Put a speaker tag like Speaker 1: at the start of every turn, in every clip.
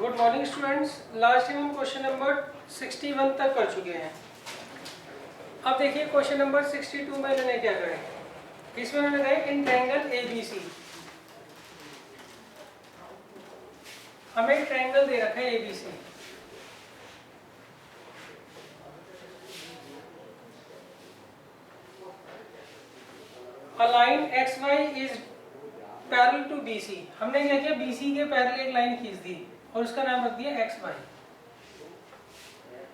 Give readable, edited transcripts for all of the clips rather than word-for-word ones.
Speaker 1: Good morning students. Last time हम question number 61 तक कर चुके हैं। अब देखिए क्वेश्चन नंबर 62 में मैंने क्या करा है। इसमें मैंने कहा इन ट्रायंगल ABC, हमें एक ट्रायंगल दे रखा है ABC। A line XY is parallel to BC। हमने क्या किया, BC के पैरेलल एक लाइन खींच दी और उसका नाम रख दिया XY।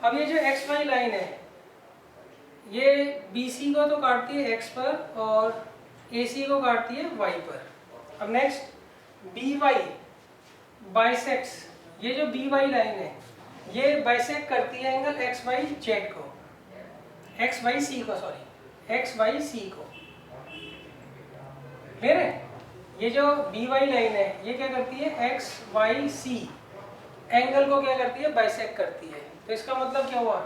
Speaker 1: अब ये जो XY लाइन है ये BC को तो काटती है X पर और AC को काटती है Y पर। अब नेक्स्ट BY बाइसेक्स, ये जो BY लाइन है ये बाइसेक्ट करती है एंगल XYZ को, XYC को, सॉरी XYC को। क्लियर है? ये जो BY लाइन है ये क्या करती है, XYC एंगल को क्या करती है, बाइसेक्ट करती है। तो इसका मतलब क्या हुआ,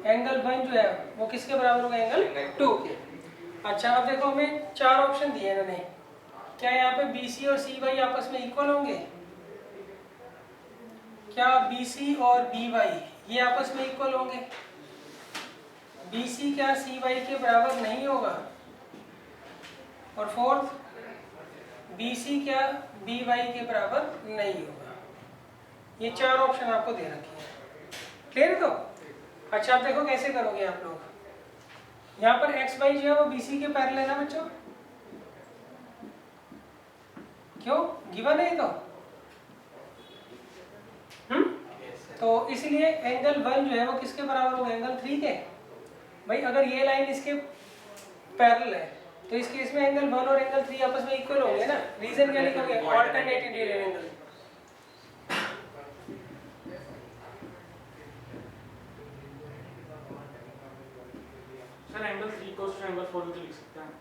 Speaker 1: एंगल 1 जो है वो किसके बराबर होगा, एंगल 2 के। अच्छा अब देखो हमें 4 ऑप्शन दिए हैं इन्होंने। क्या यहाँ पे BC और CY आपस में इक्वल होंगे? क्या BC और BY ये आपस में इक्वल होंगे? BC क्या CY के बराबर नहीं होगा? और फोर्थ BC क्या BY के बराबर नहीं होगा। ये 4 ऑप्शन आपको दे रखे हैं। क्लियर है? तो अच्छा अब देखो कैसे करोगे आप लोग। यहाँ पर XY जो है वो BC के पैरेलल है ना बच्चों, क्यों, गिवन है तो तो इसलिए एंगल 1 जो है वो किसके बराबर होगा, एंगल 3 के। भाई अगर ये लाइन इसके पैरेलल है तो इस केस में एंगल 1 और एंगल 3 आपस में इक्वल होंगे ना। रीजन क्या लिखोगे, alternate interior angle.
Speaker 2: Sir angle 3 को एंगल 4 भी लिख सकते हैं।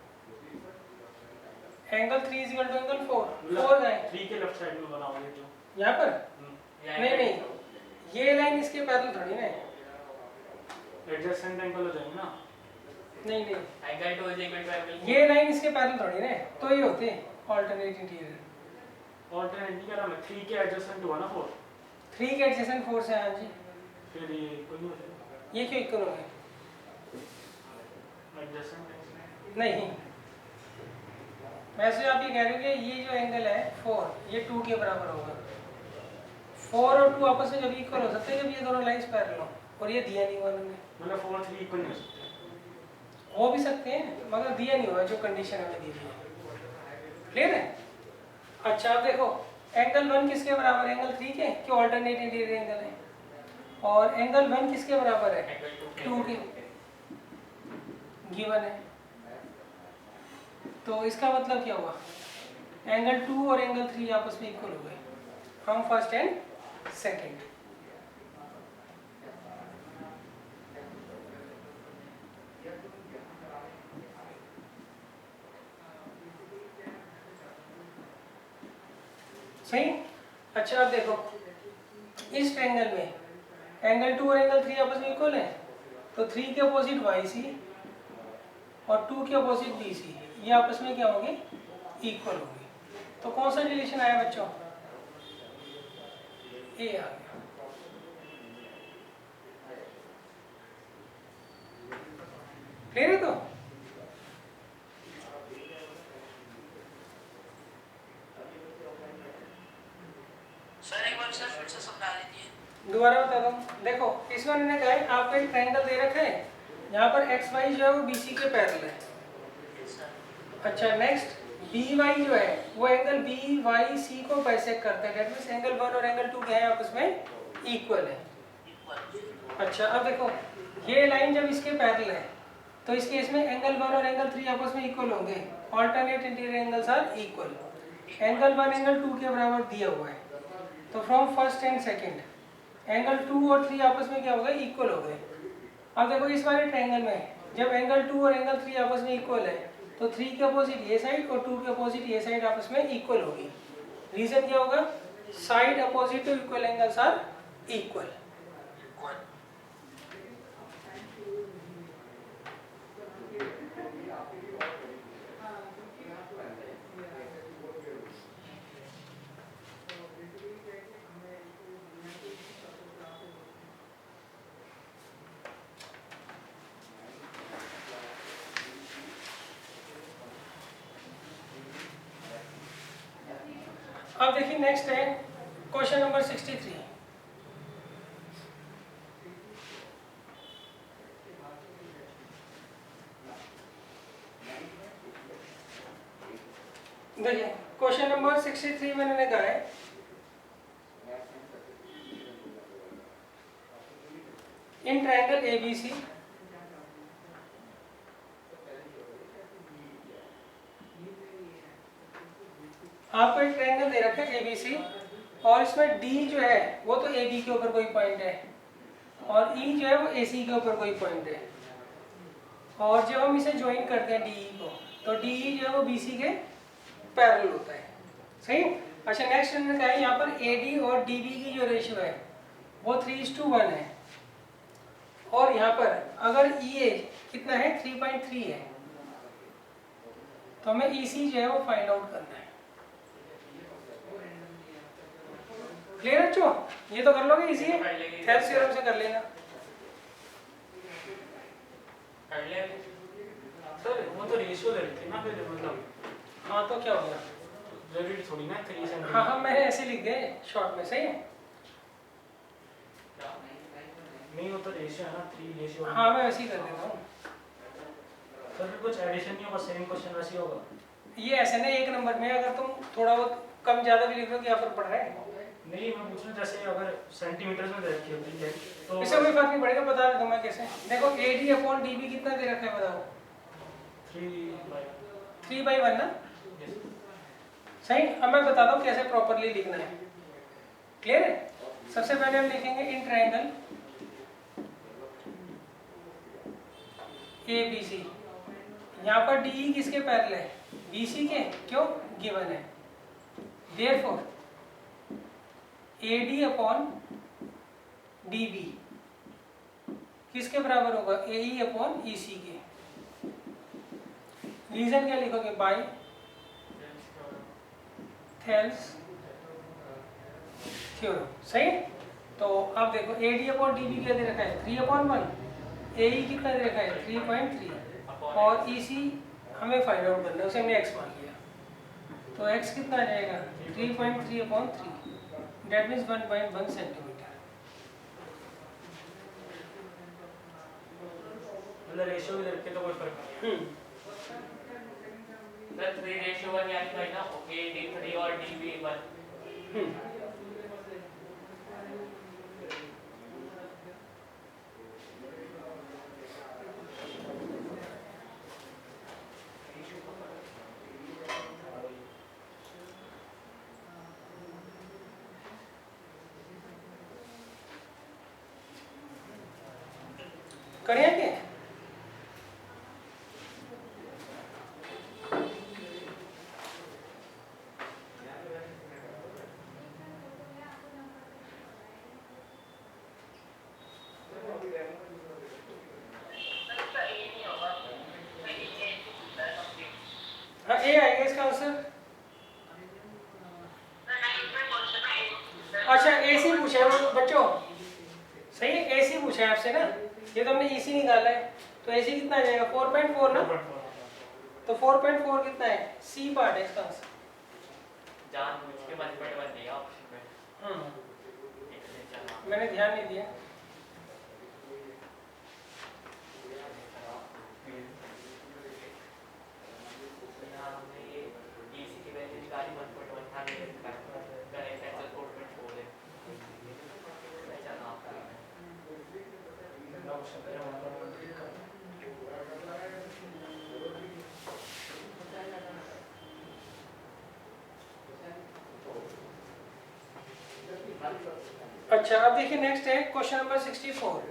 Speaker 1: एंगल 3 इक्वल टू एंगल 4 है
Speaker 2: 3 के लेफ्ट साइड में बनाओगे जो
Speaker 1: यहाँ पर। नहीं ये लाइन इसके पैरेलल थोड़ी ना है।
Speaker 2: एडजेसेंट एंगल हो जाएंगे ना।
Speaker 1: नहीं
Speaker 2: angle 2 is equal to angle
Speaker 1: ये लाइन इसके पैरेलल थोड़ी ना है, तो ये होते हैं ऑल्टरनेट इंटीरियर।
Speaker 2: ऑल्टरनेट नहीं कह रहा मैं, 3 के एडजेसेंट हुआ ना 4,
Speaker 1: 3 के एडजेसेंट 4 से। हाँ जी,
Speaker 2: फिर ये इक्वल नहीं हो जाएगा।
Speaker 1: ये क्यों इक्वल हो गए?
Speaker 2: एडजेसेंट
Speaker 1: नहीं, वैसे आप ये कह रहे हो कि ये जो एंगल है 4 ये 2 के बराबर होगा। 4 और 2 आपस में जब इक्वल हो सकते हैं जब ये दोनों लाइंस पैरेलल हो, और ये दिया नहीं हुआ उन्होंने।
Speaker 2: मतलब 4 3 इक्वल नहीं हो सकते।
Speaker 1: हो भी सकते हैं मगर दिया नहीं हुआ जो कंडीशन हमें दी हुई है। क्लियर है? अच्छा अब देखो एंगल 1 किसके बराबर है, एंगल 3 के, क्यों ऑल्टरनेट इंटीरियर एंगल है। और एंगल 1 किसके बराबर है, 2 के, गिवन है। तो इसका मतलब क्या हुआ, एंगल 2 और एंगल 3 आपस में इक्वल हो गए फ्रॉम फर्स्ट एंड सेकंड। सही। अच्छा अब देखो इस ट्रायंगल में एंगल 2 और एंगल 3 आपस में इक्वल है, तो 3 के अपोजिट YC और 2 के अपोजिट BC ये आपस में क्या होंगे, इक्वल होंगे। तो कौन सा रिलेशन आया बच्चों, ए आ गया। क्लियर है? तो
Speaker 3: सर एक बार सर फिर से समझा दीजिए।
Speaker 1: दोबारा बता दो। देखो इसमें मैंने कहा है आपको एक ट्रायंगल दे रखा है, यहाँ पर XY जो है वो BC के पैरेलल है। अच्छा नेक्स्ट BY जो है वो एंगल BYC को बाइसेक्ट करता है। दैट मींस एंगल 1 और एंगल 2 क्या है, आपस में इक्वल है। अच्छा अब देखो ये लाइन जब इसके पैरेलल है तो इस केस में एंगल 1 और एंगल 3 आपस में इक्वल होंगे। Alternate interior angles are equal. Angle 1 angle 2 के बराबर दिया हुआ है, तो from first and second angle 2 और 3 आपस में क्या हो गए, इक्वल हो गए। अब देखो इस वाले ट्रायंगल में जब एंगल 2 और एंगल 3 आपस में इक्वल है तो 3 के अपोजिट ये साइड और 2 के अपोजिट ये साइड आपस में इक्वल होगी। रीजन क्या होगा, side opposite to equal angles are equal. अब देखिए नेक्स्ट है क्वेश्चन नंबर 63। देखिए क्वेश्चन नंबर 63 में मैंने कहा है इन ट्रायंगल ABC आपको एक ट्रायंगल दे रखा है ABC और इसमें D जो है वो तो AB के ऊपर कोई पॉइंट है और E जो है वो AC के ऊपर कोई पॉइंट है और जब हम इसे ज्वाइन करते हैं DE को तो DE जो है वो BC के पैरेलल होता है। सही। अच्छा नेक्स्ट हमने कहा है यहाँ पर AD और DB की जो रेशियो है वो 3:1 है और यहाँ पर अगर EA कितना है 3.3 है तो हमें EC जो है वो फाइंड आउट करना है। क्लियर बच्चों? ये तो कर लोगे, इजी है, थेल्स थ्योरम से कर लेना।
Speaker 2: कर ले सर, वो तो रेशियो दे रखी ना फिर मतलब।
Speaker 1: हाँ तो क्या होगा,
Speaker 2: जरूरी थोड़ी ना 3 से।
Speaker 1: हाँ हाँ मैंने ऐसे लिख दिया शॉर्ट में। सही है।
Speaker 2: नहीं वो तो रेशियो है ना 3 रेशियो।
Speaker 1: हाँ मैं वैसे ही कर देता हूँ
Speaker 2: सर फिर कुछ एडिशन नहीं होगा, सेम क्वेश्चन वैसे ही होगा।
Speaker 1: ये ऐसे ना एक नंबर में अगर तुम थोड़ा बहुत कम ज्यादा भी लिख लो क्या फर्क पड़ रहा है।
Speaker 2: नहीं मैं पूछ रहा जैसे अगर सेंटीमीटर में दे रखी होती है तो
Speaker 1: इससे कोई फर्क नहीं पड़ेगा, बता देता हूँ मैं कैसे। देखो AD/DB कितना दे रखा है बताओ। 3/1 ना। सही। अब मैं बताता हूँ कैसे प्रॉपर्ली लिखना है। क्लियर है। सबसे पहले हम लिखेंगे इन ट्रायंगल ABC। यहाँ पर DE किसके पैरेलल है, BC के। क्यों, गिवन है। देयरफॉर AD/DB किसके बराबर होगा, AE/EC के। रीजन क्या लिखोगे, बाय थेल्स थ्योरम। सही। तो अब देखो AD/DB क्या दे रखा है 3/1, AE कितना दे रखा है 3.3 और EC हमें फाइंड आउट करना है, उसे हमने x मान लिया तो x कितना आ जाएगा 3.3/3 दैट मीन्स 1.1 सेंटीमीटर।
Speaker 2: मतलब रेशियो भी रखे तो कोई फर्क नहीं है।
Speaker 3: सर 3:1 यानी भाई ना AD3 और DB1।
Speaker 1: करें क्या? हाँ ए आएगा इसका आंसर। अच्छा AC पूछा है वो बच्चों। सही है, AC पूछा है आपसे ना, ये तो हमने EC निकाला है तो AC कितना आ जाएगा 4.4 ना। तो 4.4 कितना है, C पार्ट है इसका आंसर।
Speaker 3: जानबूझ के 1.1 दिया ऑप्शन में।
Speaker 1: मैंने ध्यान नहीं दिया। अच्छा अब देखिए नेक्स्ट है क्वेश्चन नंबर 64।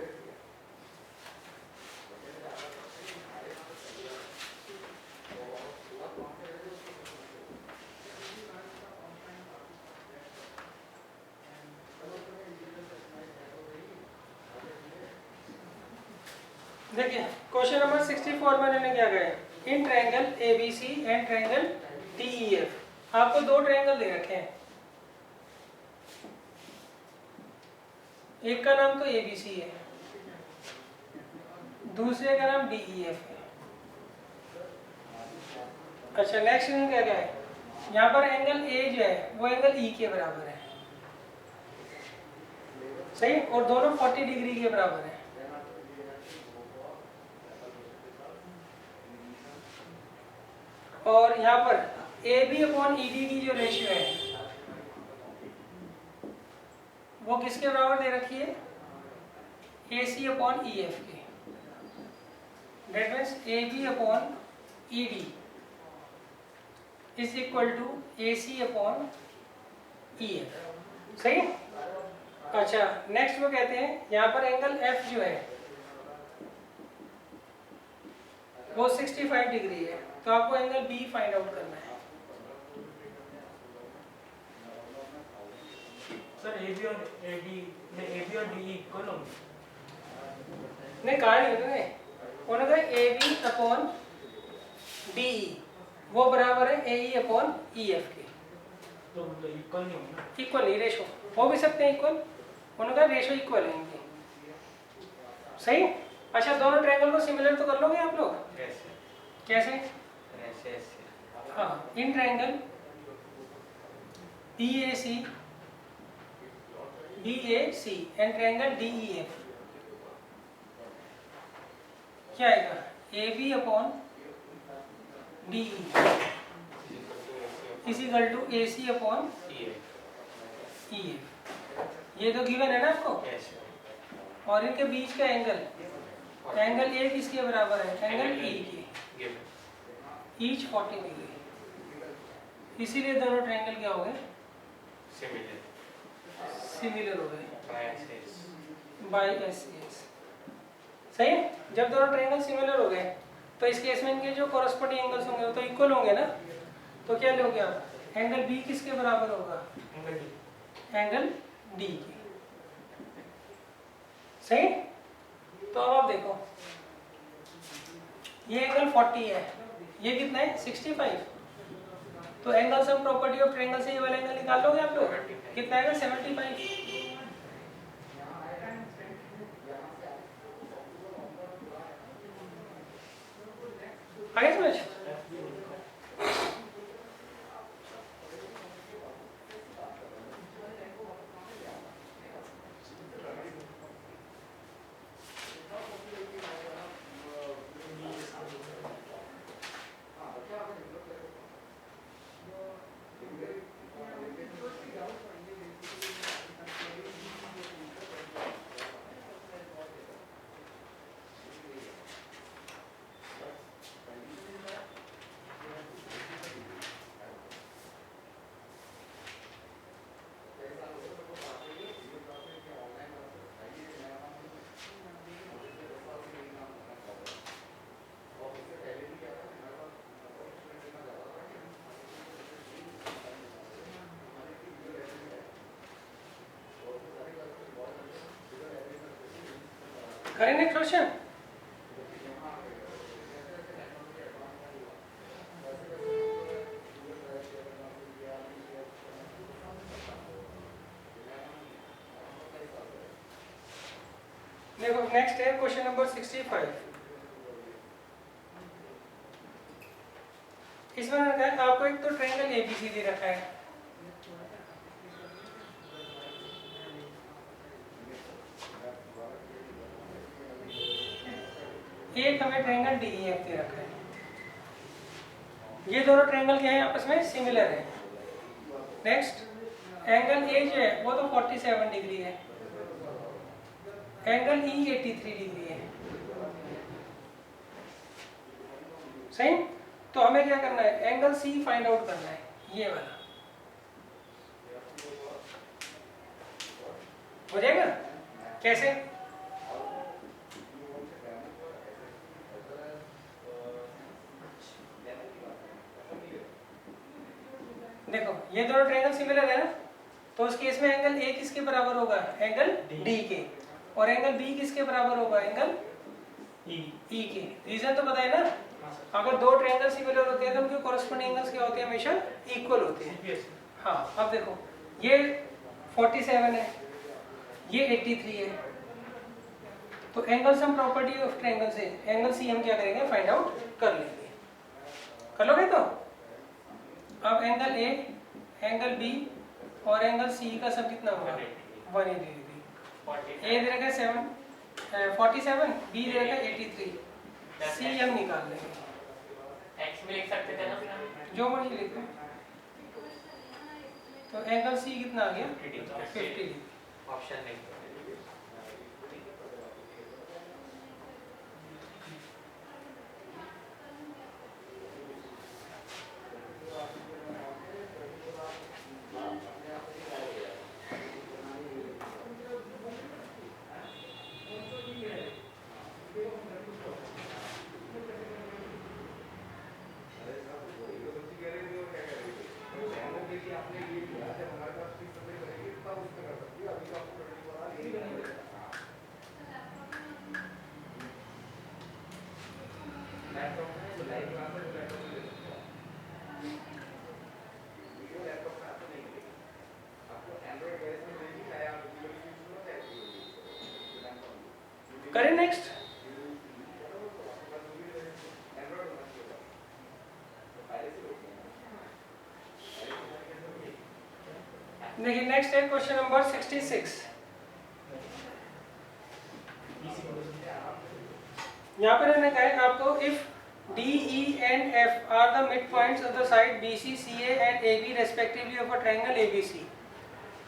Speaker 1: देखिए क्वेश्चन नंबर 64 में मैंने क्या कहा है, in triangle ABC and triangle DEF आपको दो ट्रायंगल दे रखे हैं, एक का नाम तो ABC है, दूसरे का नाम DEF है। अच्छा नेक्स्ट क्या क्या है, यहाँ पर एंगल ए जो है वो एंगल ई के बराबर है, सही, और दोनों 40 डिग्री के बराबर है। और यहाँ पर A B upon E D की जो रेशियो है वो किसके बराबर दे रखी है, A C upon E F के। That means A B upon E D is equal to A C upon E F, सही। अच्छा, नेक्स्ट वो कहते हैं यहाँ पर एंगल एफ जो है वो 65 डिग्री है, तो आपको एंगल बी फाइंड आउट करना है।
Speaker 2: सर ए बी और डी इक्वल होंगे?
Speaker 1: नहीं, कहा नहीं उन्होंने, उन्होंने कहा ए बी अपॉन डी वो बराबर है ए ई अपॉन ई एफ के।
Speaker 2: तो मतलब इक्वल नहीं होंगे ना?
Speaker 1: इक्वल नहीं, रेशो हो भी सकते हैं इक्वल, उन्होंने कहा रेशो इक्वल है इनके, सही। अच्छा, दोनों ट्रायंगल को सिमिलर तो कर लोगे आप लोग? कैसे? हाँ, in triangle BAC and triangle DEF क्या आएगा, AB upon DE equal to AC upon EF। ये तो गिवन है ना आपको। और इनके बीच का एंगल A किसके बराबर है, एंगल E के, ईच 40 डिग्री, इसीलिए दोनों ट्रायंगल क्या हो गए, सिमिलर हो गए बाय एससीएस, सही है। जब दोनों ट्रायंगल सिमिलर हो गए तो इस केस में इनके जो कॉरस्पॉन्डिंग एंगल्स होंगे वो तो इक्वल होंगे ना, तो क्या लोगे आप, एंगल बी किसके बराबर होगा, एंगल डी के, सही। तो अब आप देखो ये एंगल 40 है, ये कितना है 65, तो angle sum property of triangle से ये वाला एंगल निकाल लोगे आप लोग, कितना आएगा 75। आगे समझ। करें नेक्स्ट क्वेश्चन। देखो नेक्स्ट है क्वेश्चन नंबर 65। इसमें उन्होंने कहा आपको एक तो ट्रायंगल एबीसी दे रखा है, एक हमें ट्रायंगल डीईएफ दे रखा है। ये दोनों ट्रायंगल क्या है, आपस में सिमिलर है। नेक्स्ट एंगल ए जो है वो तो 47 डिग्री है, एंगल ई 83 डिग्री है, सही। तो हमें क्या करना है, एंगल सी फाइंड आउट करना है, ये वाला हो जाएगा। कैसे, देखो ये दोनों ट्रायंगल सिमिलर है ना, तो उस केस में एंगल ए किसके बराबर होगा, एंगल डी के, और एंगल बी किसके बराबर होगा, एंगल ई के। रीजन तो पता है ना, अगर दो ट्रायंगल सिमिलर होते हैं तो उनके कॉरस्पॉन्डिंग एंगल्स क्या होते हैं, हमेशा इक्वल होते हैं। हाँ, अब देखो ये 47 है, ये 83 है, तो angle sum property of triangle से एंगल सी हम क्या करेंगे, फाइंड आउट कर लेंगे। कर लोगे तो अब एंगल ए, एंगल बी और एंगल सी का सब कितना होगा? 180 डिग्री। ए दे रखा है 47, बी दे रखा है 83, सी हम निकाल लेंगे।
Speaker 3: एक्स भी लिख सकते थे ना,
Speaker 1: जो मर्जी लिखो। तो एंगल सी कितना आ गया? 50 डिग्री।
Speaker 3: ऑप्शन नहीं।
Speaker 1: करें नेक्स्ट। देखिए नेक्स्ट है क्वेश्चन नंबर 66। यहाँ पर मैंने कहा है आपको if D, E and F are the midpoints of the side BC, CA and AB respectively of a triangle ABC।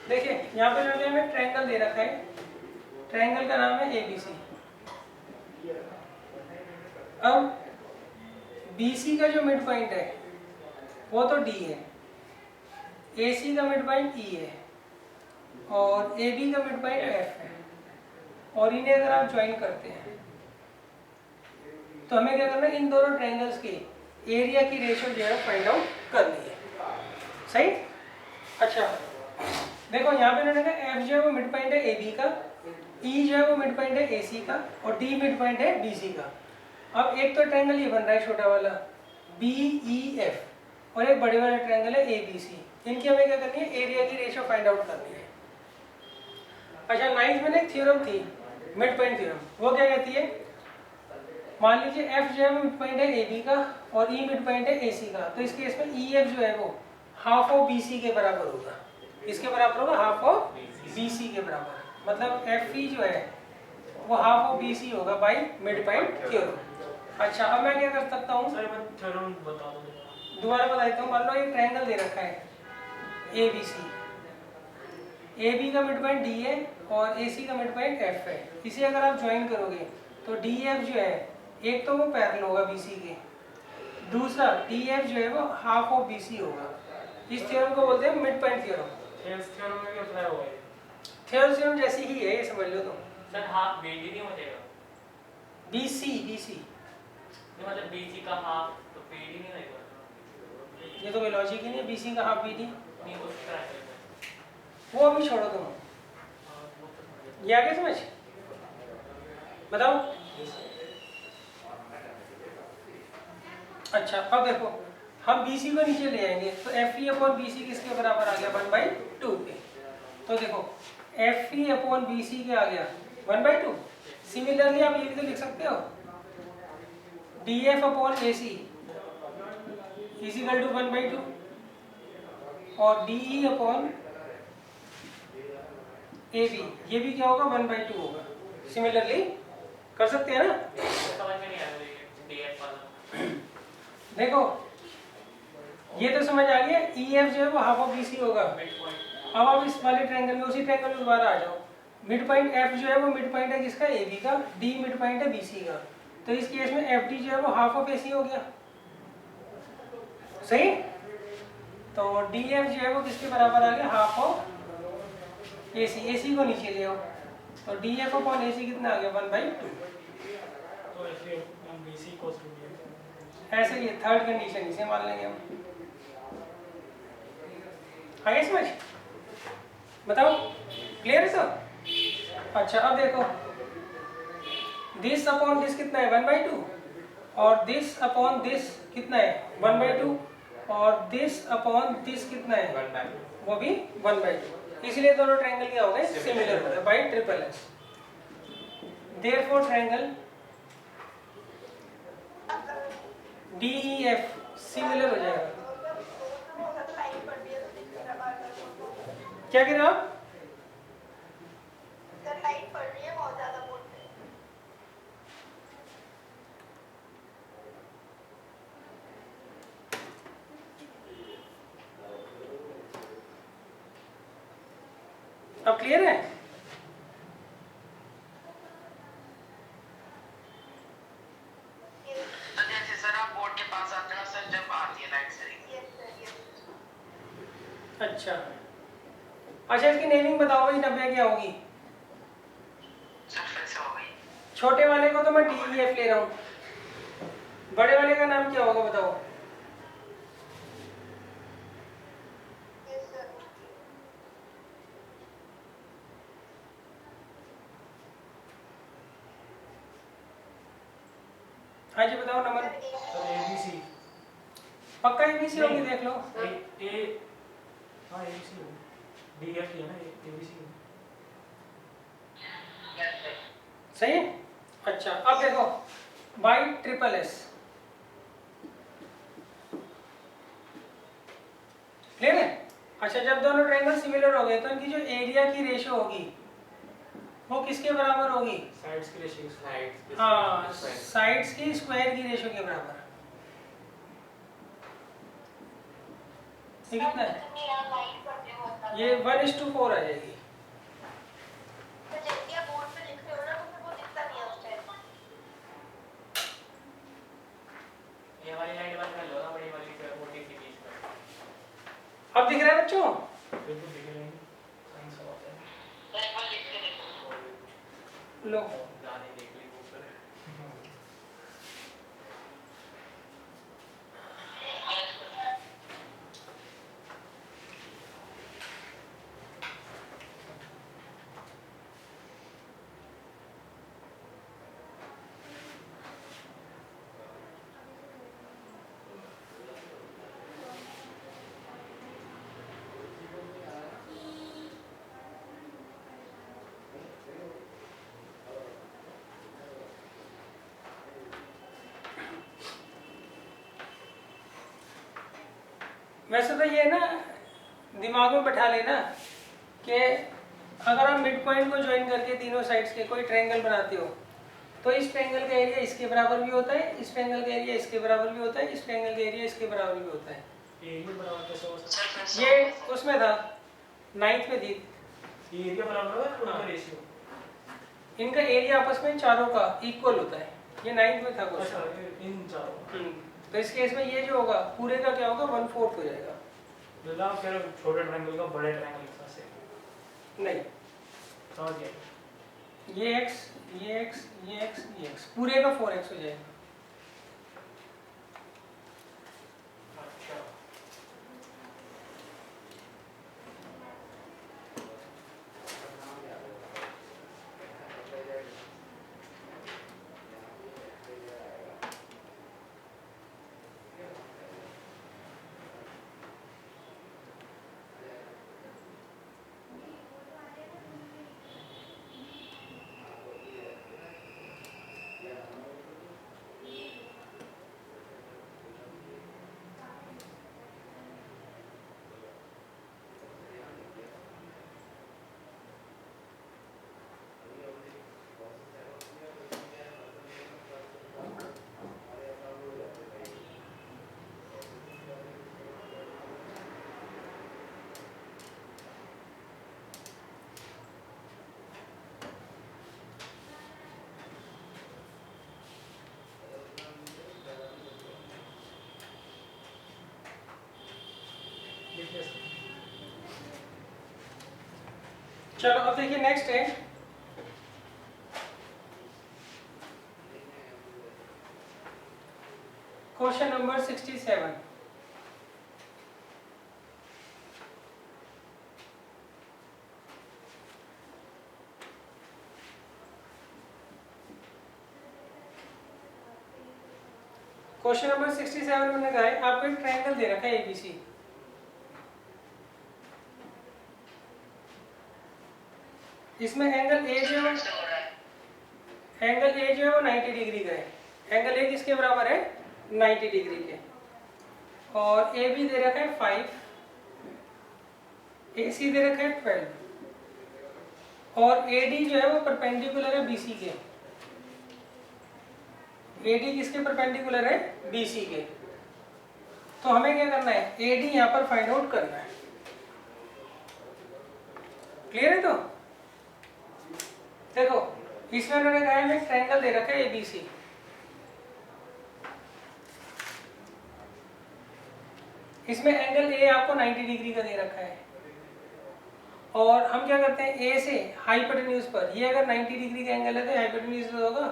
Speaker 1: देखिए यहाँ पे जो हमें ट्रायंगल दे रखा है, ट्रायंगल का नाम है ABC। अब BC का जो मिड पॉइंट है वो तो D है, AC का मिड पॉइंट E है और AB का मिड पॉइंट F है, और इन्हें अगर आप ज्वाइन करते हैं तो हमें क्या करना है, इन दोनों ट्रायंगल्स के एरिया की रेशियो जो है फाइंड आउट करनी है। सही। अच्छा देखो यहाँ पे उन्होंने कहा F जो है वो मिड पॉइंट है AB का, E जो है वो मिड पॉइंट है AC का और D मिड पॉइंट है BC का। अब एक तो ट्रायंगल ये बन रहा है छोटा वाला BEF और एक बड़े वाला ट्रायंगल है ABC। इनकी हमें क्या करनी है, एरिया की रेशियो फाइंड आउट करनी है। अच्छा 9th में एक थ्योरम थी मिड पॉइंट थ्योरम, वो क्या कहती है, मान लीजिए F जो है वो मिड पॉइंट है AB का और E मिड पॉइंट है AC का, तो इस केस में EF जो है वो हाफ ऑफ BC के बराबर होगा। इसके बराबर होगा हाफ ऑफ BC के बराबर, मतलब FE जो है वो हाफ ऑफ BC होगा बाय मिड पॉइंट थ्योरम। अच्छा अब मैं क्या कर सकता हूँ,
Speaker 2: सर मैं थ्योरम बता दो
Speaker 1: दोबारा बता देता हूँ। मान लो एक ट्रायंगल दे रखा है ABC, AB का मिड पॉइंट D है और AC का मिड पॉइंट F है। इसे अगर आप ज्वाइन करोगे तो DF जो है एक तो वो पैरेलल होगा BC के, दूसरा DF जो है वो हाफ ऑफ BC होगा। इस थ्योरम को बोलते हैं mid point theorem.
Speaker 2: Thales theorem में भी अप्लाई होगा ये?
Speaker 1: थेल्स थ्योरम जैसी ही है, ये समझ लो तुम।
Speaker 3: सर हाफ BD नहीं हो जाएगा?
Speaker 1: BC
Speaker 3: नहीं मतलब BC का हाफ तो BD नहीं रहेगा?
Speaker 1: ये तो कोई लॉजिक ही नहीं है, BC का हाफ BD।
Speaker 3: नहीं उस तरह से
Speaker 1: वो अभी छोड़ो तुम, ये आगे समझ बताओ। अच्छा अब देखो हम BC को नीचे ले आएंगे तो FE अपॉन BC किसके बराबर आ गया, 1/2 के। तो देखो FE अपॉन BC के आ गया 1/2। सिमिलरली आप ये भी तो लिख सकते हो DF upon AC is equal to 1/2 और DE अपॉन AB ये भी क्या होगा 1/2 होगा। सिमिलरली कर सकते हैं ना।
Speaker 3: समझ में नहीं आ रहा है DF वाला।
Speaker 1: देखो ये तो समझ आ गया, EF जो है वो हाफ ऑफ BC होगा।
Speaker 3: मिड पॉइंट
Speaker 1: अब आप इस वाले ट्रायंगल में, उसी ट्रायंगल में दोबारा आ जाओ। मिड पॉइंट F जो है वो मिड पॉइंट है किसका, AB का, D मिड पॉइंट है BC का, तो इस केस में FD जो है वो हाफ ऑफ AC हो गया। सही। तो DF जो है वो किसके बराबर आ गया, हाफ ऑफ AC को नीचे ले आओ तो DF अपॉन AC कितना आ गया 1/2।
Speaker 2: तो इसलिए हम BC को
Speaker 1: ऐसे ही थर्ड कंडीशन इसे मान लेंगे हम। आगे समझ बताओ, क्लियर है सब। अच्छा अब देखो दिस अपॉन दिस कितना है 1/2 और दिस अपॉन दिस कितना है 1/2 और दिस अपॉन दिस कितना है वो भी 1/2। इसलिए दोनों ट्रायंगल क्या हो गए, सिमिलर हो गए bye triple S. Therefore triangle DEF similar हो जाएगा क्या कह रहे हो आप?
Speaker 4: सर लाइट पड़ रही है बहुत ज्यादा बोर्ड पे।
Speaker 1: अब क्लियर है?
Speaker 5: तो जैसे सर आप बोर्ड के पास आते हो सर जब आती है light sir
Speaker 4: yes sir yes.
Speaker 1: अच्छा अच्छा, इसकी नेमिंग बताओ भाई, 90 क्या होगी?
Speaker 5: सर फिर से हो गई।
Speaker 1: छोटे वाले को तो मैं DEF ले रहा हूँ, बड़े वाले का नाम क्या होगा बताओ?
Speaker 4: Yes sir.
Speaker 1: हाँ जी बताओ नंबर।
Speaker 2: Sir ABC।
Speaker 1: पक्का ABC होगी, देख लो।
Speaker 2: हाँ ABC होगी, DF है ना, ABC
Speaker 1: सही है? अच्छा अब देखो YSSS क्लियर है? अच्छा, जब दोनों ट्रायंगल सिमिलर हो गए तो इनकी जो एरिया की रेशियो होगी वो किसके बराबर होगी?
Speaker 2: साइड्स की रेशियो।
Speaker 1: हाँ, साइड्स की स्क्वायर की रेशियो के बराबर। ये कितना है?
Speaker 4: यहाँ लाइट पड़ रही है बहुत ज्यादा।
Speaker 1: ये 1:4 आ जाएगी।
Speaker 4: तो जैसे आप बोर्ड पे लिख रहे हो ना तो फिर वो दिखता नहीं है उस टाइम।
Speaker 3: ये वाली लाइट बंद कर लो ना, बड़ी वाली जो है मोटी सी बीच में।
Speaker 1: अब दिख रहा है बच्चों?
Speaker 2: बिल्कुल दिख रहे हैं, साइंस ऑफ है।
Speaker 5: सर एक बार लिख के देखो।
Speaker 1: लो
Speaker 3: गाने देख ली ऊपर।
Speaker 1: वैसे तो ये ना दिमाग में बैठा लेना कि अगर आप मिड पॉइंट को ज्वाइन करके तीनों साइड्स के कोई ट्रायंगल बनाते हो तो इस ट्रायंगल का एरिया इसके बराबर भी होता है, इस ट्रायंगल का एरिया इसके बराबर भी होता है, इस ट्रायंगल का एरिया इसके बराबर भी होता है।
Speaker 2: एरिया बराबर कैसे हो सकता
Speaker 5: सर फिर से
Speaker 1: ये उसमें था 9th में थी।
Speaker 2: है? ये एरिया बराबर है उनका रेशियो।
Speaker 1: इनका एरिया आपस में चारों का इक्वल होता है, ये 9th में था
Speaker 2: अच्छा,
Speaker 1: क्वेश्चन।
Speaker 2: इन चारों।
Speaker 1: तो इस केस में ये जो होगा पूरे का क्या होगा, 1/4 हो जाएगा।
Speaker 2: मतलब फिर छोटे ट्रायंगल का बड़े ट्रायंगल के साथ से
Speaker 1: नहीं,
Speaker 2: समझ गए।
Speaker 1: ये x ये x ये x ये x पूरे का 4x हो जाएगा।
Speaker 3: अच्छा
Speaker 2: देखिए सर।
Speaker 1: चलो अब देखिए नेक्स्ट है क्वेश्चन नंबर 67। क्वेश्चन नंबर 67 में कहा है आपको एक ट्रायंगल दे रखा है ABC। इसमें एंगल A जो है
Speaker 5: फिर से हो रहा है।
Speaker 1: एंगल A जो है वो 90 डिग्री का है। एंगल A किसके बराबर है? 90 डिग्री के। और AB दे रखा है 5 AC दे रखा है 12 और AD जो है वो परपेंडिकुलर है BC के। AD किसके परपेंडिकुलर है? BC के। तो हमें क्या करना है? AD यहाँ पर फाइंड आउट करना है। क्लियर है? तो देखो इसमें उन्होंने कहा है एक ट्रायंगल दे रखा है ABC। इसमें एंगल A आपको 90 डिग्री का दे रखा है और हम क्या करते हैं A से हाइपोटेन्यूज पर, ये अगर 90 डिग्री का एंगल है तो हाइपोटेन्यूज होगा।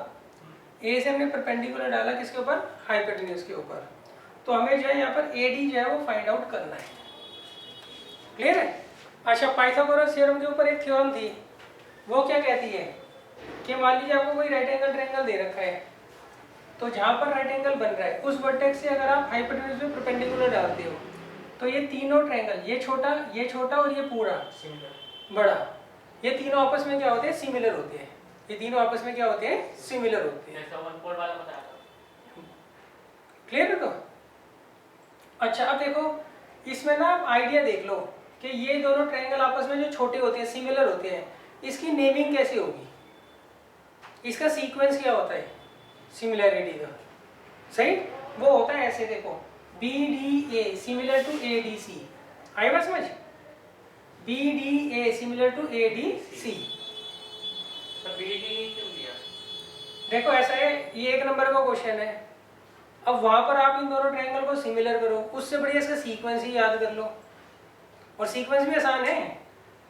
Speaker 1: A से हमने परपेंडिकुलर डाला किसके ऊपर? हाइपोटेन्यूज के ऊपर। तो हमें जो है यहाँ पर AD जो है वो फाइंड आउट करना है। क्लियर है? अच्छा, पाइथागोरस थ्योरम के ऊपर एक थ्योरम थी, वो क्या कहती है कि मान लीजिए आपको कोई राइट एंगल ट्रायंगल दे रखा है, तो जहाँ पर राइट एंगल बन रहा है उस वर्टेक्स से अगर आप हाइपोटेन्यूज में परपेंडिकुलर डालते हो तो ये तीनों ट्रायंगल, ये छोटा और ये पूरा बड़ा, ये तीनों आपस में क्या होते हैं? सिमिलर होते हैं। ये तीनों आपस में क्या होते हैं? सिमिलर होते हैं।
Speaker 3: जैसा 1 4 वाला बताया था।
Speaker 1: क्लियर है? तो अच्छा, अब देखो इसमें ना आप आइडिया देख लो कि ये दोनों ट्रायंगल आपस में जो छोटे होते हैं, सिमिलर होते हैं, इसकी नेमिंग कैसे होगी? इसका सीक्वेंस क्या होता है सिमिलरिटी का? सही, वो होता है ऐसे, देखो BDA सिमिलर टू ADC। आई बात समझ? BDA similar to ADC।
Speaker 3: तो BD क्यों दिया?
Speaker 1: देखो ऐसा है, ये 1 नंबर का क्वेश्चन है। अब वहां पर आप इन दोनों ट्रायंगल को सिमिलर करो, उससे बढ़िया इसका सीक्वेंस ही याद कर लो। और सीक्वेंस भी आसान है।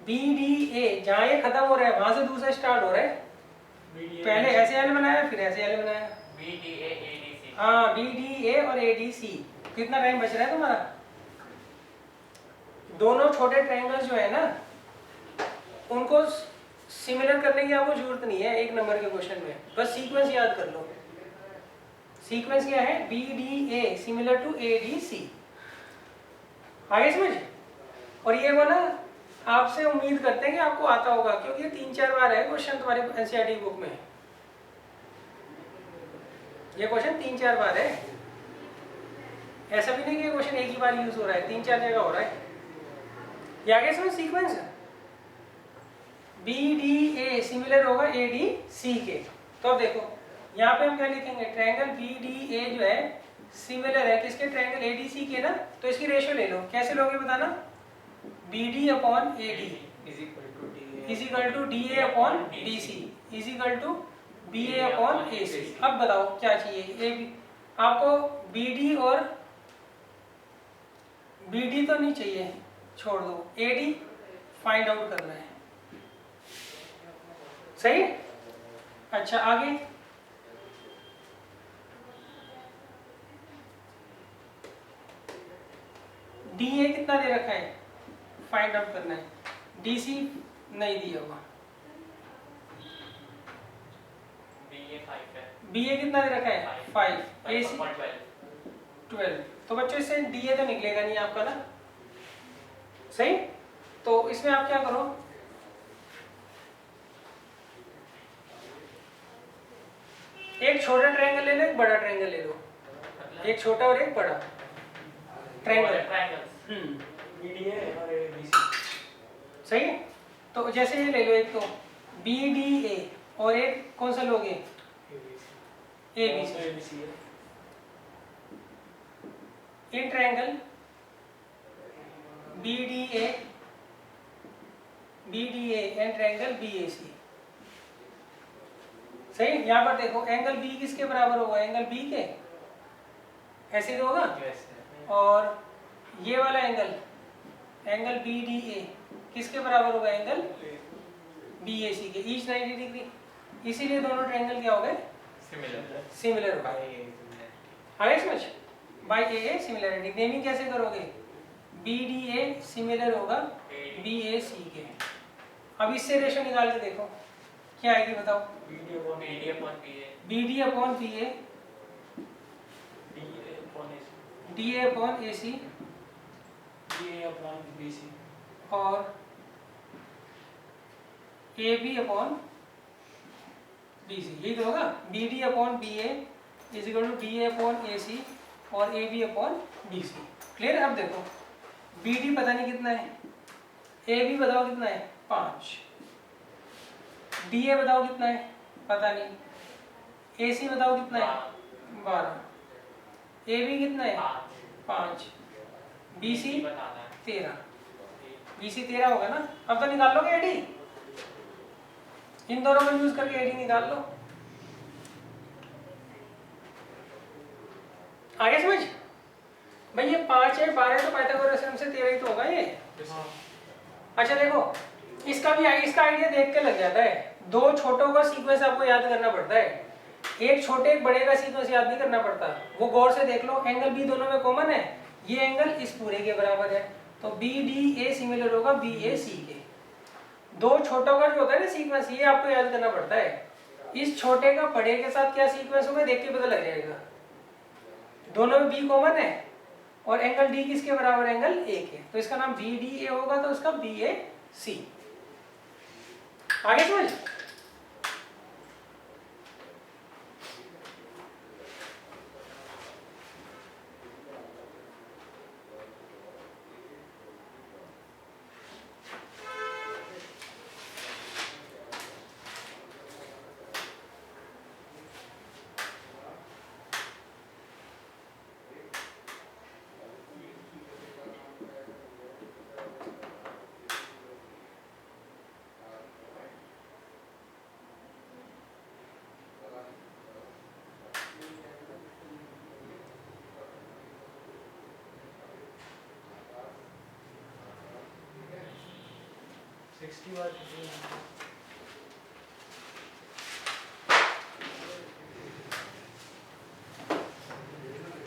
Speaker 1: BDA जहाँ ये खत्म हो रहा है वहां से दूसरा स्टार्ट हो रहा है। पहले ऐसे एल बनाया, फिर ऐसे एल बनाया।
Speaker 3: BDA ADC।
Speaker 1: हाँ, BDA और ADC। कितना टाइम बच रहा है तुम्हारा? दोनों छोटे ट्रायंगल्स जो है ना, उनको सिमिलर करने की आपको जरूरत नहीं है 1 नंबर के क्वेश्चन में, बस सीक्वेंस याद कर लो। सीक्वेंस क्या है? BDA similar to ADC। आगे समझ? और ये वो ना आपसे उम्मीद करते हैं कि आपको आता होगा, क्योंकि 3-4 बार है क्वेश्चन तुम्हारे NCERT बुक में। ये क्वेश्चन 3-4 बार है, ऐसा भी नहीं कि क्वेश्चन एक ही बार यूज हो रहा है, 3-4 जगह हो रहा है। ये आगे समझ? सीक्वेंस BDA सिमिलर होगा ADC के। तो अब देखो यहाँ पे हम क्या लिखेंगे? ट्रायंगल BDA जो है सिमिलर है किसके? ट्रायंगल ADC के ना। तो इसकी रेशियो ले लो, कैसे लोगे बताना? BD upon AD is equal to DA upon DC is equal to BA upon AC। अब बताओ क्या चाहिए? आपको BD और BD तो नहीं चाहिए, छोड़ दो, AD फाइंड आउट करना है। सही? अच्छा, आगे DA कितना दे रखा है? फाइंड आउट करना है। DC नहीं दिया हुआ।
Speaker 3: BA 5 है।
Speaker 1: BA कितना दे रखा है? 5। AC
Speaker 3: 5.12।
Speaker 1: 12। तो बच्चों इससे DA तो निकलेगा नहीं आपका ना। सही? तो इसमें आप क्या करो, एक छोटा ट्रायंगल ले लो, एक बड़ा ट्रायंगल ले लो। एक छोटा और एक बड़ा ट्रायंगल।
Speaker 2: BDA और ADC।
Speaker 1: सही है? तो जैसे ये ले लो, एक तो BDA और एक कौन सा लोगे? ABC। In triangle BDA and triangle BAC। सही? यहाँ पर देखो एंगल B किसके बराबर होगा? एंगल B के, ऐसे तो होगा। और ये वाला एंगल BDA किसके बराबर होगा? एंगल BAC के, ईच 90 डिग्री। इसीलिए दोनों ट्रायंगल क्या हो गए? सिमिलर हो गए। आगे समझ? Bye AA similarity. नेमिंग कैसे करोगे? BDA सिमिलर होगा BAC के। अब इससे रेशो निकाल के देखो क्या आएगी, बताओ?
Speaker 3: BD upon BA।
Speaker 1: BD upon BA, DA upon AC और AB अपॉन BC। यही तो होगा। BD upon BA is equal to DA upon AC और AB अपॉन BC। क्लियर? अब देखो BD पता नहीं कितना है, ए बी बताओ कितना है 5, बी ए बताओ कितना है पता नहीं, ए सी बताओ कितना है 12, ए बी कितना है 5, बी सी 13, बी सी 13 होगा ना। अब तो निकाल लोगे एडी, इन दोनों को यूज करके एडी निकाल लो। आगे समझ भाई, ये 5 है 12 तो पाइथागोरस थ्योरम से 13 ही तो होगा ये। अच्छा देखो, इसका आइडिया देख के लग जाता है। दो छोटों का सीक्वेंस आपको याद करना पड़ता है, एक छोटे एक बड़े का सीक्वेंस याद नहीं करना पड़ता। वो गौर से देख लो, एंगल बी दोनों में कॉमन है, ये एंगल इस पूरे के बराबर है, तो बी डी ए सिमिलर होगा बी ए सी के। दो छोटों का जो होता है ना सीक्वेंस, ये आपको याद करना पड़ता है। इस छोटे का बड़े के साथ क्या सीक्वेंस होगा देख के पता लग जाएगा। दोनों में बी कॉमन है और एंगल डी किसके बराबर, एंगल ए के, तो इसका नाम बी डी ए होगा, तो उसका बी ए सी। आगे समझ।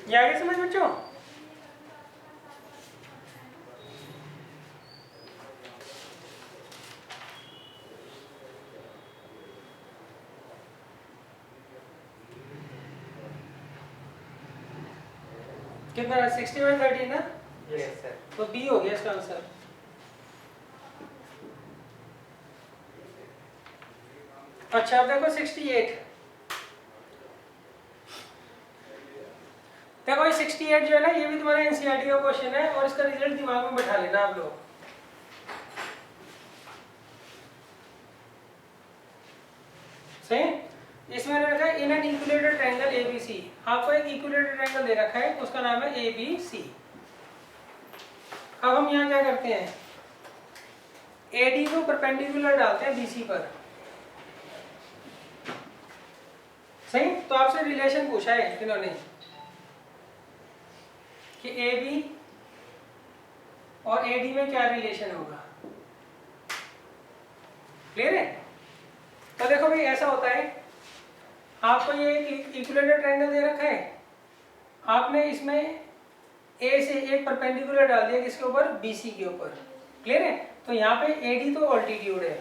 Speaker 1: ये आगे समझ बच्चों। कितना 60/13 ना?
Speaker 2: Yes sir.
Speaker 1: तो बी हो गया इसका आंसर। अच्छा अब देखो 68, देखो ये 68 जो है ना, ये भी तुम्हारा एनसीईआरटी का क्वेश्चन है और इसका रिजल्ट दिमाग में बैठा लेना आप लोग। सही। इसमें रखा है in an equilateral triangle ABC. आपको एक इक्विलेटरल ट्रायंगल दे रखा है, उसका नाम है एबीसी। अब हम यहाँ क्या करते हैं, एडी को परपेंडिकुलर डालते हैं बीसी पर। सही। तो आपसे रिलेशन पूछा है इन्होंने कि AB और AD में क्या रिलेशन होगा, क्लियर है। तो देखो भाई ऐसा होता है, आपको ये इक्विलेटरल ट्रायंगल दे रखा है, आपने इसमें A से एक परपेंडिकुलर डाल दिया किसके ऊपर, BC के ऊपर, क्लियर है। तो यहाँ पे AD तो ऑल्टीट्यूड है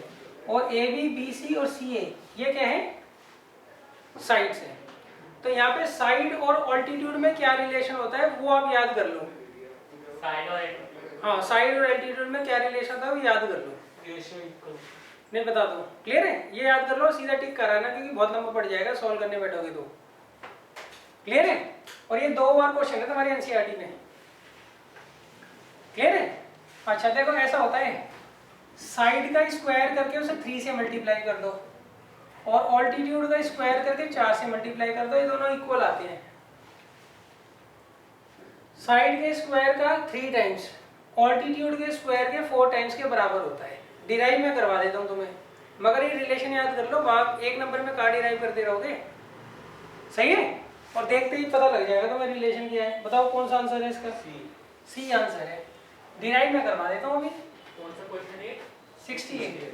Speaker 1: और AB BC और CA ये क्या है, साइड्स है। तो यहाँ पे साइड और ऑल्टीट्यूड में क्या रिलेशन होता है वो आप याद कर लो।
Speaker 3: साइड और एल्टीट्यूड।
Speaker 1: हाँ, साइड और एल्टीट्यूड में क्या रिलेशन था वो याद कर लो।
Speaker 2: Ratio equal.
Speaker 1: नहीं बता दो, क्लियर है। ये याद कर लो, सीधा टिक कराना क्योंकि बहुत लंबा पड़ जाएगा सॉल्व करने बैठोगे तो, क्लियर है। और ये 2 बार क्वेश्चन है तुम्हारी एनसीईआरटी में, क्लियर है। अच्छा देखो ऐसा होता है, साइड का स्क्वायर करके उसे 3 से मल्टीप्लाई कर दो और ऑल्टीट्यूड का स्क्वायर करके 4 से मल्टीप्लाई कर दो, ये दोनों इक्वल आते हैं। साइड के स्क्वायर का 3 टाइम्स ऑल्टीट्यूड के स्क्वायर के 4 टाइम्स के बराबर होता है। डिराइव में करवा देता हूँ तुम्हें, मगर ये रिलेशन याद कर लो, आप 1 नंबर में का डिराइव करते रहोगे, सही है। और देखते ही पता लग जाएगा तुम्हें रिलेशन क्या है। बताओ कौन सा आंसर है इसका, सी आंसर है। डिराइव में करवा देता हूँ अभी।
Speaker 3: कौन सा क्वेश्चन है?
Speaker 1: 68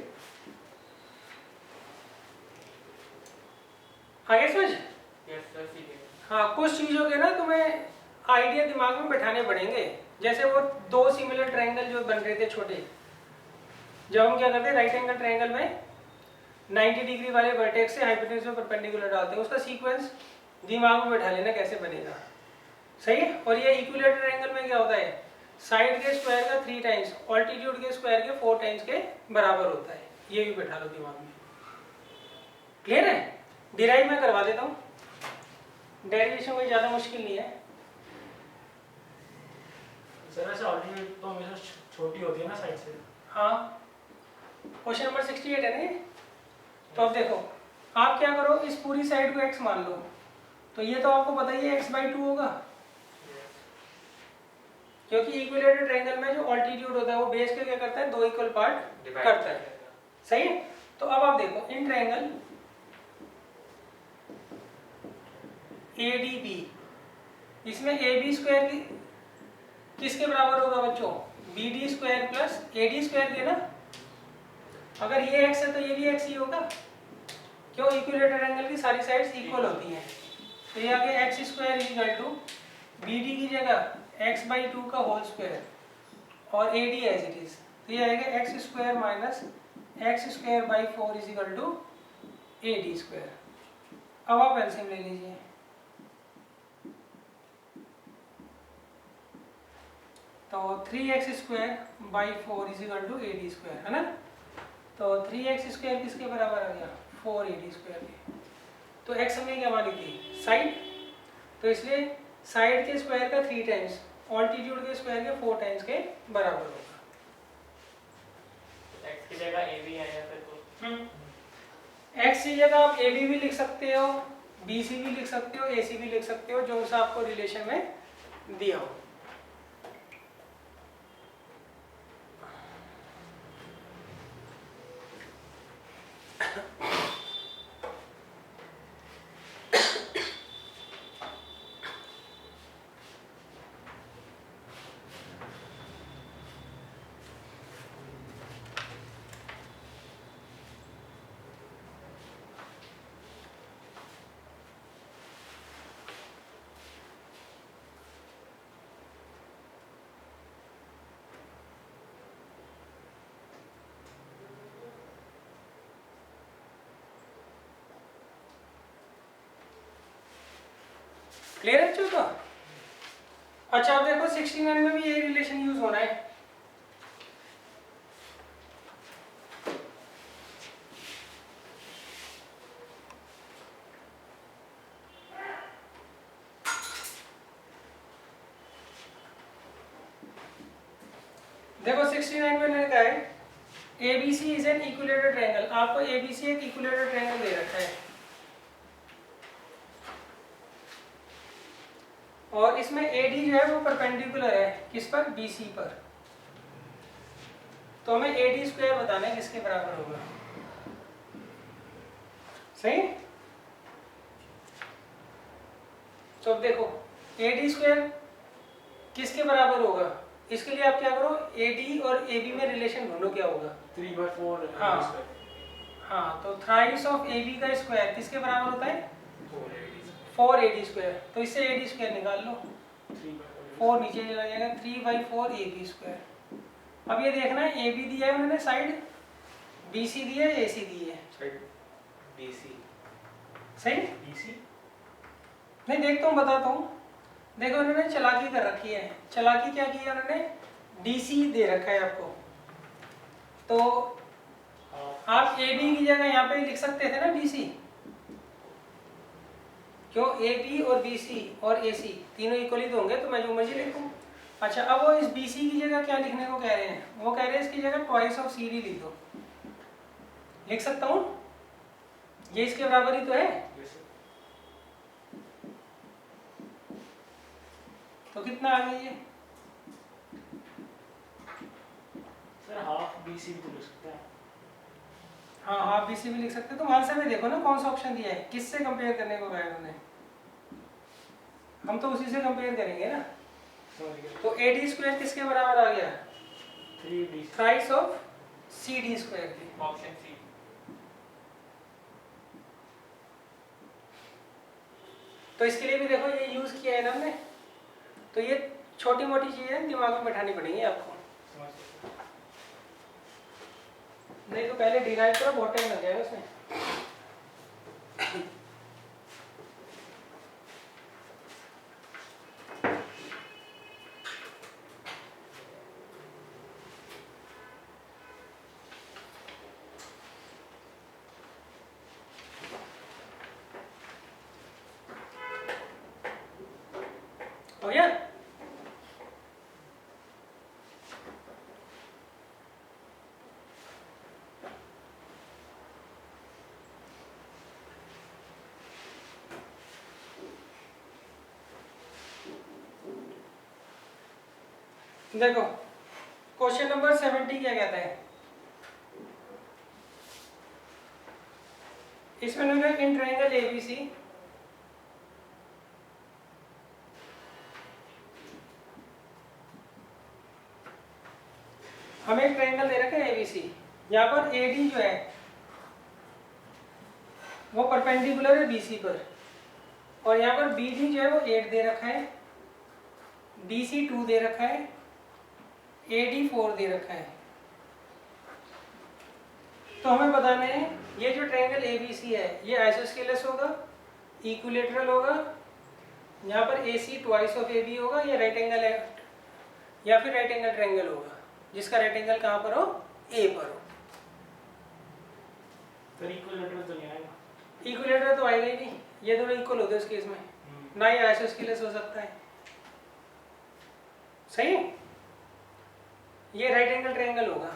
Speaker 1: आगे समझ।
Speaker 3: यस सर, ठीक है।
Speaker 1: हाँ, कुछ चीज़ों के ना तुम्हें आइडिया दिमाग में बैठाने पड़ेंगे। जैसे वो 2 सिमिलर ट्रायंगल जो बन रहे थे छोटे, जब हम क्या करते हैं राइट एंगल ट्रायंगल में 90 डिग्री वाले वर्टेक्स से हाइपोटेन्यूज में परपेंडिकुलर डालते हैं, उसका सीक्वेंस दिमाग में बैठा लेना कैसे बनेगा, सही है। और ये इक्विलेटरल ट्रायंगल में क्या होता है, साइड के स्क्वायर का 3 टाइम्स ऑल्टीट्यूड के स्क्वायर के 4 टाइम्स के बराबर होता है। ये भी बैठा लो दिमाग में, क्लियर है। डिराइव में करवा देता हूँ, डेरिवेशन कोई ज़्यादा मुश्किल नहीं है।
Speaker 2: सर ऐसे ऑल्टीट्यूड तो हमेशा छोटी होती है ना साइड से।
Speaker 1: हाँ, क्वेश्चन नंबर 68 है ना ये? तो अब देखो, आप क्या करो, इस पूरी साइड को x मान लो, तो ये तो आपको पता ही है x/2 होगा, क्योंकि इक्विलेटरल ट्रायंगल में जो ऑल्टीट्यूड होता है वो बेस के क्या करता है, दो इक्वल पार्ट करता है, सही है। तो अब आप देखो, इन ट्रायंगल ADB, इसमें AB स्क्वायर किसके बराबर होगा बच्चों, BD square plus AD square के ना। अगर ये x है तो ये भी x ही होगा, क्यों, इक्विलेटरल ट्रायंगल की सारी साइड्स इक्वल होती हैं। तो ये आ गया x square equal to BD की जगह x/2 का होल स्क्वायर और AD एज इट इज, तो ये आएगा x square minus x square by 4 is equal to AD square. अब आप एलसीएम ले लीजिए, तो 3x square by 4 is equal to AD square, है ना। तो 3x स्क्वायर किसके बराबर आ गया, 4AD स्क्वायर के। तो x हमने क्या मानी थी, साइड, तो इसलिए साइड के स्क्वायर का 3 टाइम्स, ऑल्टीट्यूड के स्क्वायर के 4 टाइम्स के बराबर होगा।
Speaker 3: x की जगह AB आएगा फिर तो।
Speaker 1: x की जगह आप AB भी लिख सकते हो, BC भी लिख सकते हो, AC भी लिख सकते हो, जो सा आपको रिलेशन में दिया हो। क्लियर है बच्चों का? अच्छा अब देखो 69 में भी यही रिलेशन यूज हो रहा है। देखो 69 में लिखा है ABC is an equilateral triangle, आपको ABC एक इक्विलेटरल ट्रायंगल दे रखा है और इसमें AD जो है वो परपेंडिकुलर है किस पर, BC पर। तो हमें AD स्क्वायर बताना है किसके बराबर होगा, सही। तो अब देखो AD स्क्वायर किसके बराबर होगा, इसके लिए आप क्या करो, AD और AB में रिलेशन ढूंढो क्या होगा,
Speaker 2: 3/4
Speaker 1: हाँ हाँ, तो थ्राइस ऑफ AB का स्क्वायर किसके बराबर होता है, 4AD स्क्वायर। तो इससे AD स्क्वायर निकाल लो, 4 नीचे चला जाएगा, 3/4 AB स्क्वायर। अब ये देखना है AB दिया है उन्होंने साइड, BC दिया है, AC दी है,
Speaker 2: साइड BC
Speaker 1: सही।
Speaker 2: BC
Speaker 1: नहीं देखता हूँ, बताता हूँ। देखो उन्होंने चालाकी कर रखी है, चालाकी क्या की है उन्होंने, DC दे रखा है आपको, तो आप AB की जगह यहाँ पे लिख सकते थे ना BC, क्यों, AB और BC और AC तीनों इक्वली तो होंगे, तो मैं जो मर्जी लिखूं। अच्छा अब वो इस BC की जगह क्या लिखने को कह रहे हैं, वो कह रहे हैं इसकी जगह ट्वाइस ऑफ CD लिख दो। लिख सकता हूँ, ये इसके बराबर ही तो है, तो कितना आ गया ये,
Speaker 2: सर हाफ BC भी तो लिख सकते हैं।
Speaker 1: हाँ हाफ BC भी लिख सकते हैं। तो आंसर में देखो ना कौन सा ऑप्शन दिया है, किससे कंपेयर करने को कहा है उन्होंने, हम तो उसी से कंपेयर करेंगे ना।
Speaker 2: समझ गया।
Speaker 1: तो AD स्क्वायर किसके बराबर आ गया,
Speaker 2: 3D
Speaker 1: thrice of CD square के।
Speaker 3: Option C.
Speaker 1: तो इसके लिए भी देखो ये यूज किया है ना हमने, तो ये छोटी मोटी चीजें दिमाग में बैठानी पड़ेंगी आपको,
Speaker 2: समझ गया।
Speaker 1: नहीं तो पहले डिराइव करो, बहुत टाइम लग जाएगा उसमें। हो गया। देखो क्वेश्चन नंबर 70 क्या कहता है, इसमें उन्होंने इन ट्रायंगल एबीसी हमें एक ट्रायंगल दे रखा है एबीसी, यहाँ पर एडी जो है वो परपेंडिकुलर है बीसी पर, और यहाँ पर बीडी जो है वो 8 दे रखा है, बीसी 2 दे रखा है, एडी 4 दे रखा है। तो हमें बताना है ये जो ट्रायंगल एबीसी है ये आइसोस्केलस होगा, इक्विलेटरल होगा, यहाँ पर एसी ट्वाइस ऑफ एबी होगा, या राइट एंगल है, या फिर राइट एंगल ट्रायंगल होगा जिसका राइट एंगल कहाँ पर हो, ए पर हो।
Speaker 2: फिर इक्विलेटरल तो नहीं आएगा।
Speaker 1: इक्विलेटरल तो आएगा ही नहीं, ये दोनों इक्वल होते हैं उस केस में, ना ही आइसोस्केलस हो सकता है। सही है, ये राइट एंगल ट्रायंगल होगा।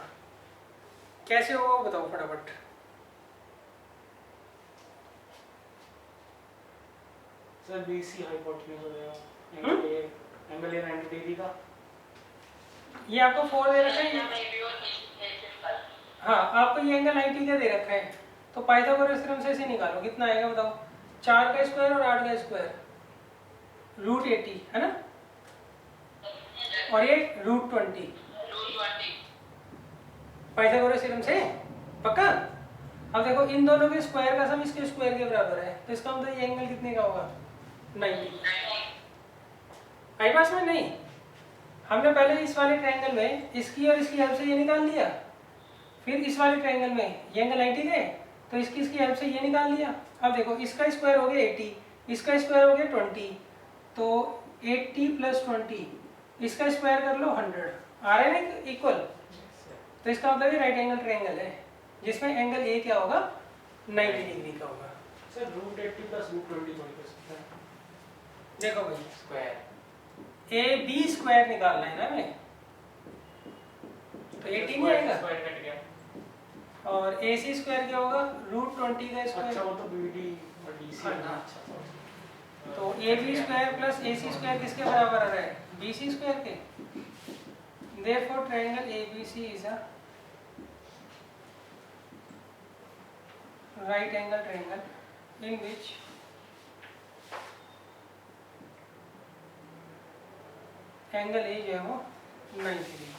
Speaker 1: कैसे होगा वो बताओ फटाफट।
Speaker 2: सर बीसी हाइपोटेन्यूज हो जाएगा, एंगल ए 90 डिग्री का।
Speaker 1: ये आपको 4 दे रखा है, हाँ आपको ये एंगल 90 का दे रखा है, तो पाइथागोरस थ्योरम से इसे निकालो, कितना आएगा बताओ, 4 का स्क्वायर और 8 का स्क्वायर, √80 है ना, और ये √20 पाइथागोरस थ्योरम से पक्का। अब देखो इन दोनों के स्क्वायर का सम इसके स्क्वायर के बराबर है, तो इसका मतलब ये एंगल कितने का होगा, 90। आई पास में नहीं, हमने पहले इस वाले ट्रायंगल में इसकी और इसकी हेल्प से ये निकाल लिया, फिर इस वाले ट्रायंगल में ये एंगल 90 थे तो इसकी हेल्प से ये निकाल लिया। अब देखो इसका स्क्वायर हो गया 80, इसका स्क्वायर हो गया 20, तो 80 + 20, इसका स्क्वायर कर लो 100, आ रहा है ना इक्वल। तो इसका मतलब ये राइट एंगल ट्रायंगल है जिसमें एंगल ए क्या होगा, 90 डिग्री का होगा।
Speaker 2: सर √80 + √20 थोड़ी कर सकते हैं।
Speaker 1: देखो भाई
Speaker 3: स्क्वायर
Speaker 1: ए बी स्क्वायर निकालना है ना हमें, तो 80 नहीं आएगा,
Speaker 3: स्क्वायर कट गया।
Speaker 1: और ए सी स्क्वायर क्या होगा, √20 का
Speaker 2: अच्छा
Speaker 1: स्क्वायर,
Speaker 2: वो तो बीडी और डीसी है ना।
Speaker 3: अच्छा
Speaker 1: तो A B square plus A C square किसके बराबर आ रहा है, बी सी स्क्वायर के। Therefore triangle A B C is a right angle triangle in which angle A जो है वो 90 डिग्री।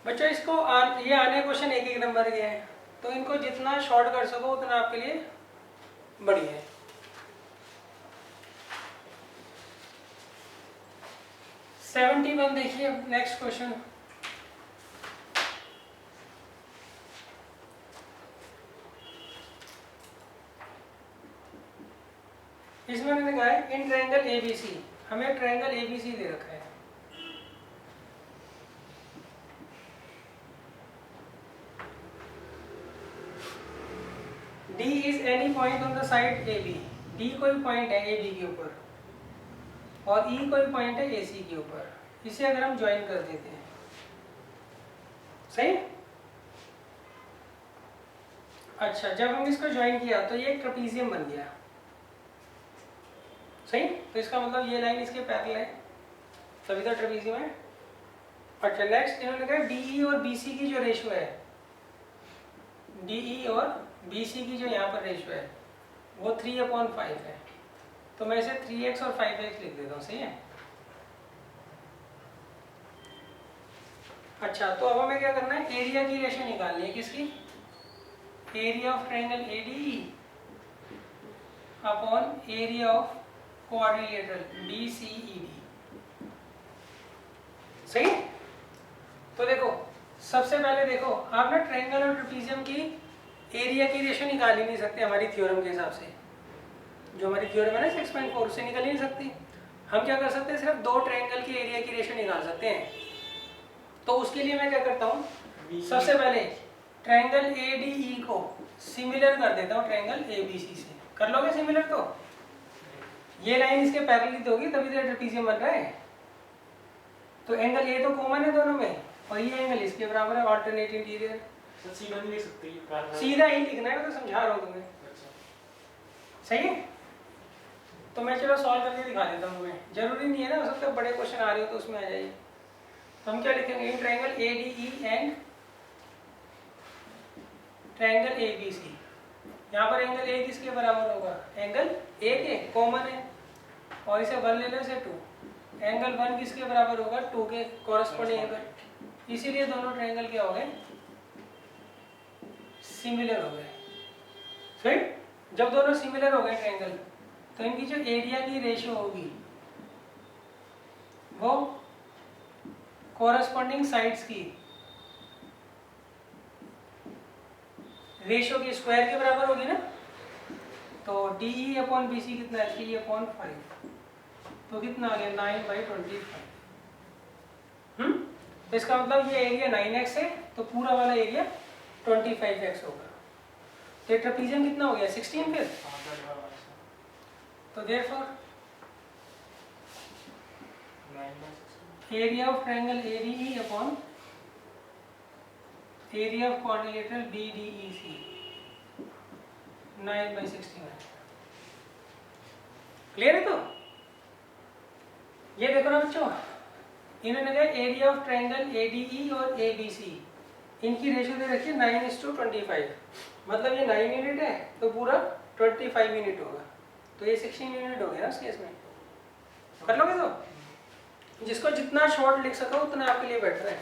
Speaker 1: बच्चों इसको ये आने क्वेश्चन एक नंबर के हैं, तो इनको जितना शॉर्ट कर सको उतना आपके लिए बढ़िया है। सेवेंटी वन देखिए नेक्स्ट क्वेश्चन। इसमें मैंने कहा है इन ट्रायंगल एबीसी, हमें ट्रायंगल एबीसी दे रखा है, D is any point on the side AB, D कोई पॉइंट है AB के ऊपर और E कोई पॉइंट है AC के ऊपर, इसे अगर हम ज्वाइन कर देते हैं, सही। अच्छा जब हम इसको ज्वाइन किया तो ये एक ट्रेपीजियम बन गया, सही। तो इसका मतलब ये लाइन इसके पैरेलल है, तभी तो ट्रेपीजियम है। अच्छा नेक्स्ट इन्होंने कहा DE और BC की जो रेशियो है, DE और BC की जो यहाँ पर रेशियो है वो 3/5 है, तो मैं इसे 3x और 5x लिख देता हूँ, सही है। अच्छा, तो अब हमें क्या करना है, एरिया की रेशो निकालनी है। किसकी? Area of triangle ADE upon area of quadrilateral BCED. सही? तो देखो, सबसे पहले देखो, आप ना ट्रायंगल और ट्रेपीजियम की एरिया की रेशो निकाल ही नहीं सकते हमारी थ्योरम के हिसाब से। जो हमारी थ्योरम है ना 6.4, उससे निकल ही नहीं सकती। हम क्या कर सकते हैं, सिर्फ दो ट्रायंगल की एरिया की रेशो निकाल सकते हैं। तो उसके लिए मैं क्या करता हूँ, सबसे पहले ट्रायंगल एडीई को सिमिलर कर देता हूँ ट्रायंगल एबीसी से। कर लोगे सिमिलर? तो ये लाइन इसके पैरेलल होगी, तभी तो ट्रेपीजियम बन रहा है। तो एंगल ए तो कॉमन है दोनों में, और ये एंगल इसके बराबर है, ऑल्टरनेट इंटीरियर।
Speaker 2: सर सीधा नहीं लिख सकते ये पैरेलल?
Speaker 1: सीधा ही लिखना है, मैं तो समझा रहा हूँ तुम्हें।
Speaker 2: अच्छा।
Speaker 1: सही है? तो मैं चलो सॉल्व करके दिखा देता हूँ तुम्हें। जरूरी नहीं है ना, हो सकता है बड़े क्वेश्चन आ रहे हो तो उसमें आ जाइए। तो हम क्या लिखेंगे, in triangle ADE and triangle ABC. यहाँ पर एंगल ए किसके बराबर होगा, एंगल ए के, कॉमन है, और इसे 1 ले लो, इसे 2। एंगल 1 किसके बराबर होगा, 2 के कॉरस्पॉन्डिंग एंगल। इसीलिए दोनों ट्रायंगल क्या हो गए, सिमिलर हो गए। फिर जब दोनों सिमिलर हो गए ट्रायंगल, तो इनकी जो एरिया की रेशियो होगी वो कॉरस्पॉन्डिंग साइड्स की रेशियो के स्क्वायर के बराबर होगी ना। तो DE अपॉन BC कितना है, 3/5। तो कितना आ गया, 9/25। तो इसका मतलब ये एरिया 9x है, तो पूरा वाला एरिया 25x होगा। तो ट्रेपीजियम कितना हो गया, 16 फिर। तो therefore area of triangle ADE upon area of quadrilateral BDEC 9/69। Clear है? तो ये देखो ना बच्चों, इन्होंने कहा एरिया ऑफ ट्रायंगल ADE और ABC, इनकी रेशियो दे रखी है 9:25। मतलब ये 9 यूनिट है, तो पूरा 25 यूनिट होगा। तो ये 16 यूनिट हो गया ना इस केस में। कर लोगे? तो जिसको जितना शॉर्ट लिख सको उतना आपके लिए बेटर है।